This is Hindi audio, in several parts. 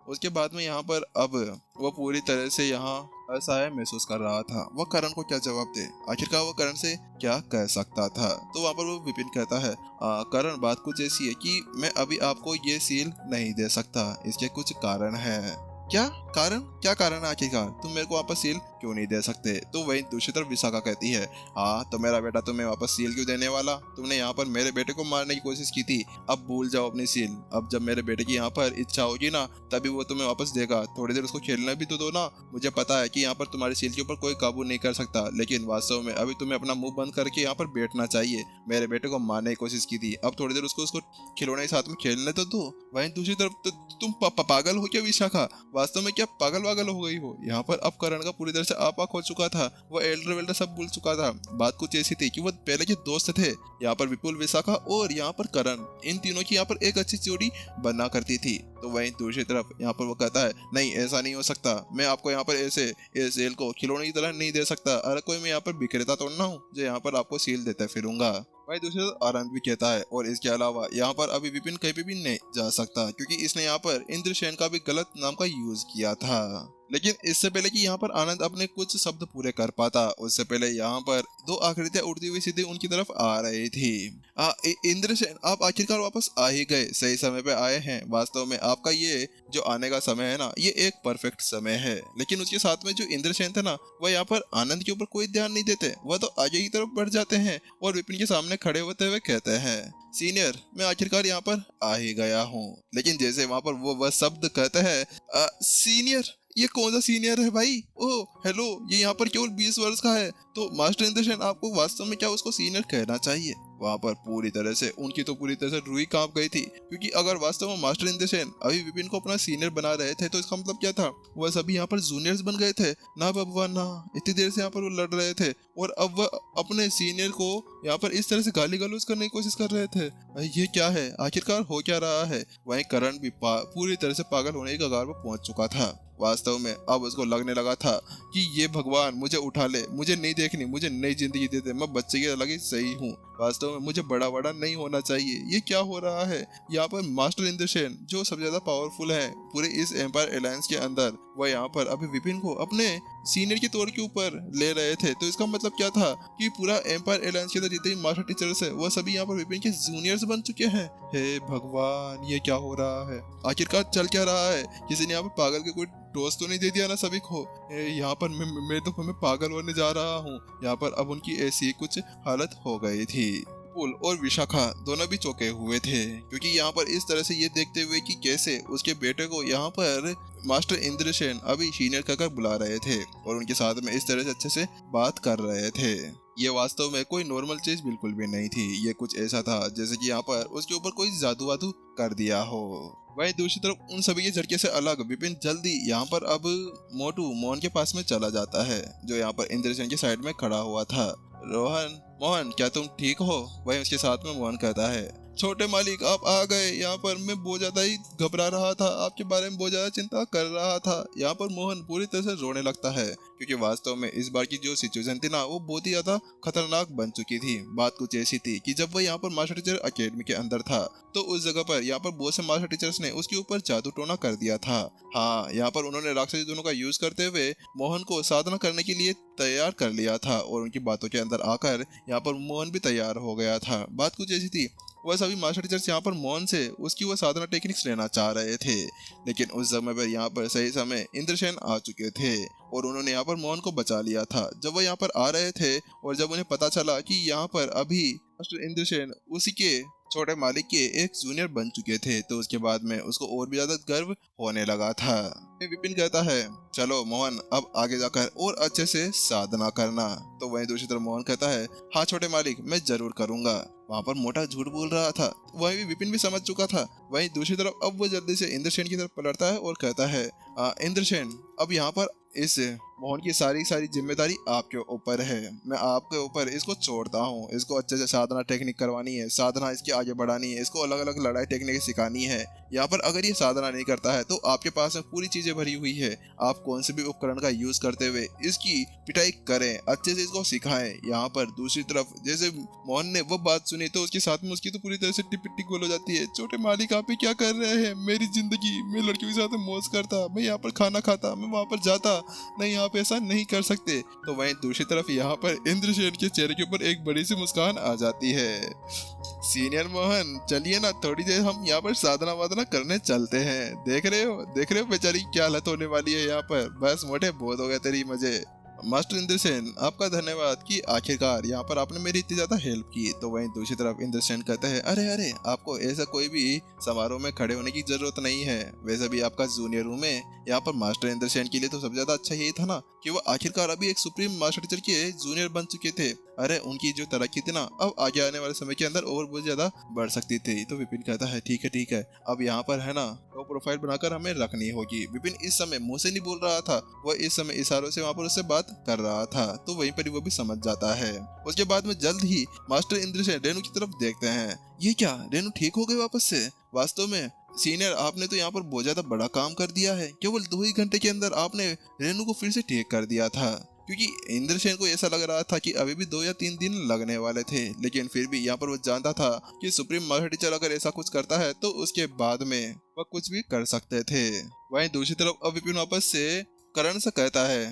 उसके बाद में यहाँ पर अब वो पूरी तरह से यहाँ असहाय महसूस कर रहा था। वह करण को क्या जवाब दे, आखिरकार वो करण से क्या कह सकता था। तो वहाँ पर वो विपिन कहता है, करण बात कुछ ऐसी है कि मैं अभी आपको ये सील नहीं दे सकता, इसके कुछ कारण है। क्या कारण, क्या कारण है आखिरकार, तुम मेरे को वापस सील क्यों नहीं दे सकते। तो वही दूसरी तरफ विशाखा कहती है, हाँ तो मेरा बेटा तुम्हें वापस सील क्यों देने वाला, तुमने यहाँ पर मेरे बेटे को मारने की कोशिश की थी, अब भूल जाओ अपनी सील। अब जब मेरे बेटे की यहाँ पर इच्छा होगी ना तभी वो तुम्हें वापस देगा, थोड़ी देर उसको खेलने भी तो दो ना। मुझे पता है कि यहाँ पर तुम्हारी सील के ऊपर कोई काबू नहीं कर सकता, लेकिन वास्तव में अभी तुम्हें अपना मुंह बंद करके यहाँ पर बैठना चाहिए। मेरे बेटे को मारने की कोशिश की थी, अब थोड़ी देर उसको खिलौने के साथ में खेलने तो दो। वहीं दूसरी तरफ तुम पागल हो क्या विशाखा, वास्तव में क्या पागल हो गई हो। यहाँ पर अब करण का पूरी तरह से आपाक हो चुका था, वो एल्डर वेल्डर सब भूल चुका था। बात कुछ ऐसी थी कि वो पहले के दोस्त थे, यहाँ पर विपुल, विशाखा और यहाँ पर करण, इन तीनों की यहाँ पर एक अच्छी जोड़ी बना करती थी। तो वहीं दूसरी तरफ यहाँ पर वो कहता है, नहीं ऐसा नहीं हो सकता, मैं आपको यहाँ पर ऐसे इस सेल को खिलौने की तरह नहीं दे सकता। अरे कोई मैं यहाँ पर विक्रेता तो ना हूँ जो यहाँ पर आपको सील देते फिरूंगा। भाई दूसरी तरफ आनंद भी कहता है, और इसके अलावा यहाँ पर अभी विपिन कहीं पे भी नहीं जा सकता, क्योंकि इसने यहाँ पर इंद्रसेन का भी गलत नाम का यूज किया था। लेकिन इससे पहले कि यहाँ पर आनंद अपने कुछ शब्द पूरे कर पाता, उससे पहले यहाँ पर दो आकृतियां उड़ती हुई सीधे उनकी तरफ आ रही थी। इंद्रसेन, आप आखिरकार वापस आ ही गए, सही समय पे आए हैं। वास्तव में आपका ये जो आने का समय है ना, ये एक परफेक्ट समय है। लेकिन उसके साथ में जो इंद्रसेन थे ना, वह यहाँ पर आनंद के ऊपर कोई ध्यान नहीं देते, वह तो आगे की तरफ बढ़ जाते हैं और विपिन के सामने खड़े होते हुए कहते हैं, सीनियर मैं आखिरकार यहाँ पर आ ही गया हूँ। लेकिन जैसे वहाँ पर वह शब्द कहते हैं, सीनियर, ये कौन सा सीनियर है भाई, ओह हेलो, ये यहाँ पर केवल 20 वर्ष का है, तो मास्टर इंद्रसेन आपको वास्तव में क्या उसको सीनियर कहना चाहिए। वहाँ पर पूरी तरह से उनकी तो पूरी तरह से रूही कांप गई थी, क्योंकि अगर वास्तव में मास्टर इंद्रसेन अभी विपिन को अपना सीनियर बना रहे थे तो इसका मतलब क्या था, वह सभी यहाँ पर जूनियर्स बन गए थे ना बबुआ ना। इतनी देर से यहाँ पर वो लड़ रहे थे और अब वह अपने सीनियर को यहाँ पर इस तरह से गाली गलौज करने की कोशिश कर रहे थे। ये क्या है, आखिरकार हो क्या रहा है। वहीं करण भी पूरी तरह से पागल होने की कगार पर पहुंच चुका था। वास्तव में अब उसको लगने लगा था कि ये भगवान मुझे उठा ले, मुझे नहीं देखनी, मुझे नई जिंदगी दे दे, मैं बच्चे के अलग ही सही हूँ। वास्तव में मुझे बड़ा बड़ा नहीं होना चाहिए। ये क्या हो रहा है यहाँ पर। मास्टर इंद्रसेन जो सबसे ज्यादा पावरफुल है पूरे इस एम्पायर अलायंस के अंदर, वह यहाँ पर अभी विपिन को अपने सीनियर के तौर के ऊपर ले रहे थे। तो इसका मतलब क्या था कि पूरा एम्पायर अलायंस के अंदर जितने भी मास्टर टीचर्स है वह सभी यहाँ पर विपिन के जूनियर्स बन चुके हैं। हे भगवान, ये क्या हो रहा है, आखिरकार चल क्या रहा है। किसी ने यहाँ पर पागल के कोई डोज तो नहीं दे दिया ना सभी को। यहाँ पर मैं पागल होने जा रहा हूँ। यहाँ पर अब उनकी ऐसी कुछ हालत हो गई थी। विपुल और विशाखा दोनों भी चौंके हुए थे, क्योंकि यहाँ पर इस तरह से ये देखते हुए कि कैसे उसके बेटे को यहाँ पर मास्टर इंद्रसेन अभी सीनियर कहकर बुला रहे थे और उनके साथ में इस तरह से अच्छे से बात कर रहे थे। ये वास्तव में कोई नॉर्मल चीज बिल्कुल भी नहीं थी। ये कुछ ऐसा था जैसे कि यहाँ पर उसके ऊपर कोई जादू वादू कर दिया हो। वहीं दूसरी तरफ उन सभी के झटके से अलग विपिन जल्दी यहाँ पर अब मोटू मोहन के पास में चला जाता है, जो यहाँ पर इंद्रसेन के साइड में खड़ा हुआ था। मोहन क्या तुम ठीक हो। वहीं उसके साथ में मोहन कहता है, छोटे मालिक आप आ गए। यहाँ पर मैं बहुत ज्यादा ही घबरा रहा था, आपके बारे में बहुत ज्यादा चिंता कर रहा था। यहाँ पर मोहन पूरी तरह से रोने लगता है, क्योंकि वास्तव में इस बार की जो सिचुएशन थी ना वो बहुत ही ज्यादा खतरनाक बन चुकी थी। बात कुछ ऐसी थी कि जब वह यहाँ पर मास्टर टीचर अकेडमी के अंदर था तो उस जगह पर यहाँ पर बहुत से मास्टर टीचर्स ने उसके ऊपर जादू टोना कर दिया था। हाँ, यहाँ पर उन्होंने राक्षसी दोनों का यूज करते हुए मोहन को साधना करने के लिए तैयार कर लिया था और उनकी बातों के अंदर आकर यहाँ पर मोहन भी तैयार हो गया था। बात कुछ ऐसी थी, वह सभी मास्टर टीचर्स यहाँ पर मोहन से उसकी वह साधना टेक्निक्स लेना चाह रहे थे, लेकिन उस समय पर यहाँ पर सही समय इंद्रसेन आ चुके थे और उन्होंने यहाँ पर मोहन को बचा लिया था। जब वह यहाँ पर आ रहे थे और जब उन्हें पता चला कि यहाँ पर अभी मास्टर इंद्रसेन उसी के छोटे मालिक के एक जूनियर बन चुके थे, तो उसके बाद में उसको और भी ज्यादा गर्व होने लगा था। विपिन कहता है, चलो मोहन अब आगे जाकर और अच्छे से साधना करना। तो वहीं दूसरी तरफ मोहन कहता है, हाँ छोटे मालिक मैं जरूर करूंगा। वहाँ पर मोटा झूठ बोल रहा था, वहीं भी विपिन भी समझ चुका था। वहीं दूसरी तरफ अब वो जल्दी से इंद्रसेन की तरफ पलटता है और कहता है, इंद्रसेन अब यहाँ पर इस मोहन की सारी जिम्मेदारी आपके ऊपर है। मैं आपके ऊपर इसको छोड़ता हूँ। इसको अच्छे से साधना टेक्निक करवानी है, साधना इसकी आगे बढ़ानी है, इसको अलग अलग लड़ाई टेक्निक सिखानी है। यहाँ पर अगर ये साधना नहीं करता है तो आपके पास में पूरी चीजें भरी हुई है, आप कौन से भी उपकरण का यूज करते हुए इसकी पिटाई करें, अच्छे से इसको सिखाएं। यहाँ पर दूसरी तरफ जैसे मोहन ने वो बात सुनी तो उसके साथ में उसकी तो पूरी तरह से टिप्पी गोल हो जाती है। छोटे मालिक यहाँ पे क्या कर रहे हैं? मेरी जिंदगी, मैं लड़कियों के साथ मौज करता, मैं यहाँ पर खाना खाता, मैं वहाँ पर जाता, नहीं यहाँ पे ऐसा नहीं कर सकते। तो वहीं दूसरी तरफ यहाँ पर इंद्रसेन के चेहरे के ऊपर एक बड़ी सी मुस्कान आ जाती है। सीनियर मोहन, चलिए ना थोड़ी देर हम यहाँ पर साधना वादना करने चलते हैं। देख रहे हो बेचारी क्या हालत होने वाली है यहाँ पर। बस मोटे बहुत हो गया तेरी मजे। मास्टर इंद्रसेन, आपका धन्यवाद कि आखिरकार यहाँ पर आपने मेरी इतनी ज्यादा हेल्प की। तो वहीं दूसरी तरफ इंद्रसेन कहता है, अरे अरे, आपको ऐसा कोई भी समारोह में खड़े होने की जरूरत नहीं है। वैसे भी आपका जूनियर रूम है। यहाँ पर मास्टर इंद्रसेन के लिए तो सबसे ज्यादा अच्छा यही था ना कि वो आखिरकार अभी एक सुप्रीम मास्टर टीचर के जूनियर बन चुके थे। अरे उनकी जो तरक्की थी ना, अब आगे आने वाले समय के अंदर और बहुत ज्यादा बढ़ सकती थी। तो विपिन कहता है, ठीक है, अब यहाँ पर है ना तो प्रोफाइल बनाकर हमें रखनी होगी। विपिन इस समय मुंह से नहीं बोल रहा था, वह इस समय इशारों से वहाँ पर उससे बात कर रहा था। तो वहीं पर वो भी समझ जाता है। उसके बाद में जल्द ही मास्टर इंद्रसेन रेनू की तरफ देखते हैं। ये क्या, रेनू ठीक हो गई वापस से? वास्तव में सीनियर, आपने तो यहाँ पर बहुत ज्यादा बड़ा काम कर दिया है। केवल 2 ही घंटे के अंदर आपने रेनू को फिर से ठीक कर दिया था। क्योंकि इंद्रसेन को ऐसा लग रहा था कि अभी भी 2 या 3 दिन लगने वाले थे, लेकिन फिर भी यहाँ पर वो जानता था कि सुप्रीम मास्टर टीचर अगर ऐसा कुछ करता है तो उसके बाद में वह कुछ भी कर सकते थे। वहीं दूसरी तरफ अब विपिन वापस से करण से कहता है,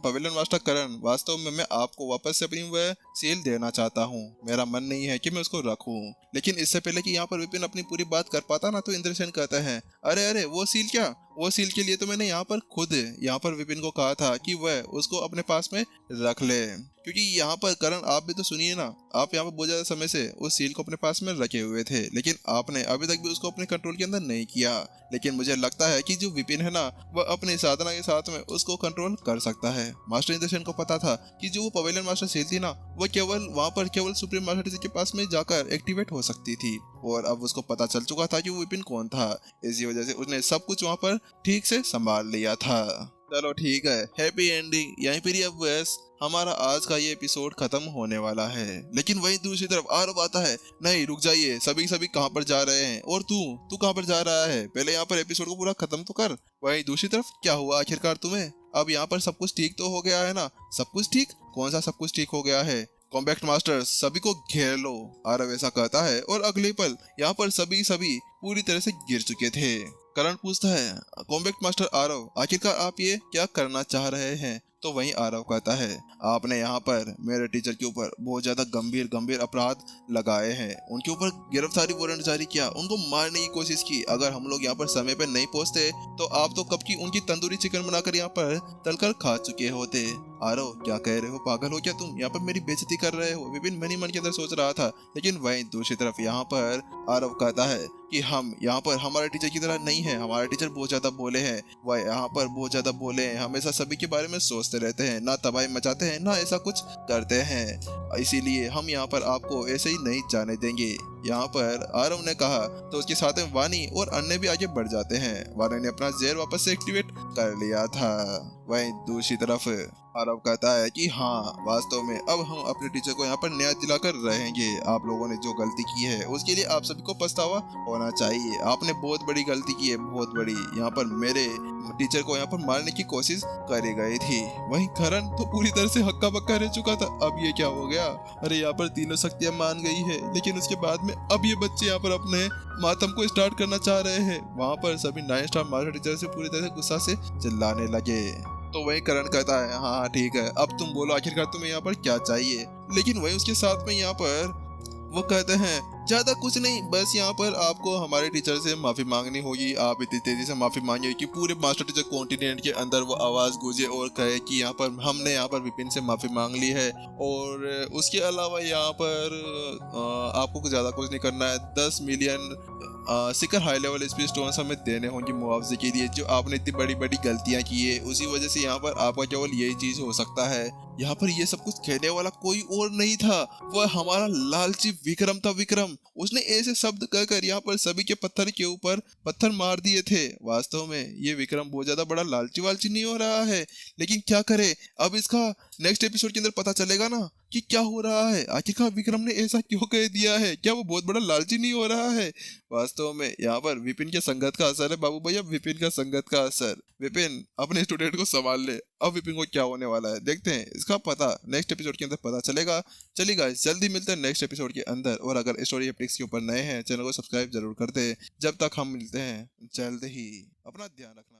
पवेलियन मास्टर करण, वास्तव में मैं आपको वापस से अपनी वह सील देना चाहता हूँ। मेरा मन नहीं है कि मैं उसको रखूं। लेकिन इससे पहले कि यहाँ पर विपिन अपनी पूरी बात कर पाता ना, तो इंद्रसेन कहता है, अरे अरे, वो सील क्या? वो सील के लिए तो मैंने यहाँ पर खुद यहाँ पर विपिन को कहा था कि वह उसको अपने पास में रख ले। क्योंकि यहाँ पर करण, आप भी तो सुनिए ना, आप यहाँ पर बहुत ज्यादा समय से उस सील को अपने पास में रखे हुए थे, लेकिन आपने अभी तक भी उसको अपने कंट्रोल के अंदर नहीं किया। लेकिन मुझे लगता है कि जो विपिन है ना, वह अपनी साधना के साथ में उसको कंट्रोल कर सकता है। मास्टर इंद्रसेन को पता था कि जो वो पवेलियन मास्टर सील थी ना, वो केवल वहाँ पर केवल सुप्रीम मास्टर टीचर के पास में जाकर एक्टिवेट हो सकती थी। और अब उसको पता चल चुका था कि वो विपिन कौन था। इसी वजह से उसने सब कुछ वहाँ पर ठीक से संभाल लिया था। चलो ठीक है, हैप्पी एंडिंग यहीं पर ही अब बस हमारा आज का ये एपिसोड खत्म होने वाला है। लेकिन वहीं दूसरी तरफ आरव आता है, नहीं रुक जाइए, सभी कहाँ पर जा रहे हैं? और तू कहाँ पर जा रहा है? पहले यहाँ पर एपिसोड को पूरा खत्म तो कर। वहीं दूसरी तरफ क्या हुआ आखिरकार तुम्हें? अब यहाँ पर सब कुछ ठीक तो हो गया है ना? सब कुछ ठीक? कौन सा सब कुछ ठीक हो गया है? कॉम्बैक्ट मास्टर, सभी को घेर लो, आरव ऐसा कहता है। और अगले पल यहाँ पर सभी पूरी तरह से गिर चुके थे। करण पूछता है, कॉम्बैक्ट मास्टर आरव, आखिरकार आप ये क्या करना चाह रहे हैं? तो वहीं आरव कहता है, आपने यहाँ पर मेरे टीचर के ऊपर बहुत ज्यादा गंभीर अपराध लगाए हैं। उनके ऊपर गिरफ्तारी वारंट जारी किया, उनको मारने की कोशिश की। अगर हम लोग यहाँ पर समय पर नहीं पहुँचते तो आप तो कब की उनकी तंदूरी चिकन बनाकर यहाँ पर तलकर खा चुके होते। आरव, क्या कह रहे हो? पागल हो क्या तुम? यहाँ पर मेरी बेइज्जती कर रहे हो? विपिन मन ही मन के अंदर सोच रहा था। लेकिन वहीं दूसरी तरफ यहाँ पर आरव कहता है कि हम यहाँ पर हमारे टीचर की तरह नहीं है। हमारे टीचर बहुत ज्यादा बोले हैं, वह यहाँ पर बहुत ज्यादा बोले हैं, हमेशा सभी के बारे में सोचते रहते हैं, ना तबाही मचाते हैं ना ऐसा कुछ करते हैं। इसीलिए हम यहाँ पर आपको ऐसे ही नहीं जाने देंगे। यहाँ पर आरव ने कहा तो उसके साथ में वानी और अन्य भी आगे बढ़ जाते हैं। वानी ने अपना जहर वापस से एक्टिवेट कर लिया था। वहीं दूसरी तरफ आरव कहता है कि हाँ, वास्तव में अब हम अपने टीचर को यहाँ पर न्याय दिलाकर रहेंगे। आप लोगों ने जो गलती की है उसके लिए आप सभी को पछतावा होना चाहिए। आपने बहुत बड़ी गलती की है, बहुत बड़ी। यहाँ पर मेरे टीचर को यहाँ पर मारने की कोशिश करी गई थी। वहीं करण तो पूरी तरह से हक्का बक्का रह चुका था। अब ये क्या हो गया? अरे यहाँ पर तीनों शक्तियां मान गई है, लेकिन उसके बाद में अब ये बच्चे यहाँ पर अपने मातम को स्टार्ट करना चाह रहे हैं। वहाँ पर सभी 9 स्टार मास्टर टीचर से पूरी तरह से गुस्सा से चिल्लाने लगे। तो वही करण कहता है, हाँ ठीक है, अब तुम बोलो आखिरकार तुम्हें यहाँ पर क्या चाहिए? लेकिन वही उसके साथ में यहाँ पर वो कहते हैं, ज्यादा कुछ नहीं, बस यहाँ पर आपको हमारे टीचर से माफी मांगनी होगी। आप इतनी तेजी से माफी मांगिए कि पूरे मास्टर टीचर कॉन्टिनेंट के अंदर वो आवाज गूंजे और कहे कि यहाँ पर हमने यहाँ पर विपिन से माफी मांग ली है। और उसके अलावा यहाँ पर आपको ज्यादा कुछ नहीं करना है। 10 मिलियन सिकर हाई लेवल स्पीड स्टोन्स हमें देने होंगे मुआवजे के लिए, जो आपने इतनी बड़ी बड़ी गलतियां की है, उसी वजह से यहाँ पर आपका केवल यही चीज हो सकता है। यहाँ पर ये सब कुछ कहने वाला कोई और नहीं था, वह हमारा लालची विक्रम था। विक्रम, उसने ऐसे शब्द कहकर यहाँ पर सभी के पत्थर के ऊपर पत्थर मार दिए थे। वास्तव में ये विक्रम बहुत ज्यादा बड़ा लालची वालची नहीं हो रहा है, लेकिन क्या करे, अब इसका नेक्स्ट एपिसोड के अंदर पता चलेगा ना कि क्या हो रहा है। आखिरकार विक्रम ने ऐसा क्यों कह दिया है? क्या वो बहुत बड़ा लालची नहीं हो रहा है? वास्तव में यहाँ पर विपिन के संगत का असर है बाबू भैया, विपिन का संगत का असर। विपिन, अपने स्टूडेंट को संभाल ले, अब विपिन को क्या होने वाला है देखते हैं, इसका पता नेक्स्ट एपिसोड के अंदर पता चलेगा। चलिए गाइस, जल्दी मिलते हैं नेक्स्ट एपिसोड के अंदर, और अगर स्टोरी एपिक्स के ऊपर नए हैं चैनल को सब्सक्राइब जरूर कर दे। जब तक हम मिलते हैं जल्द ही, अपना ध्यान रखना।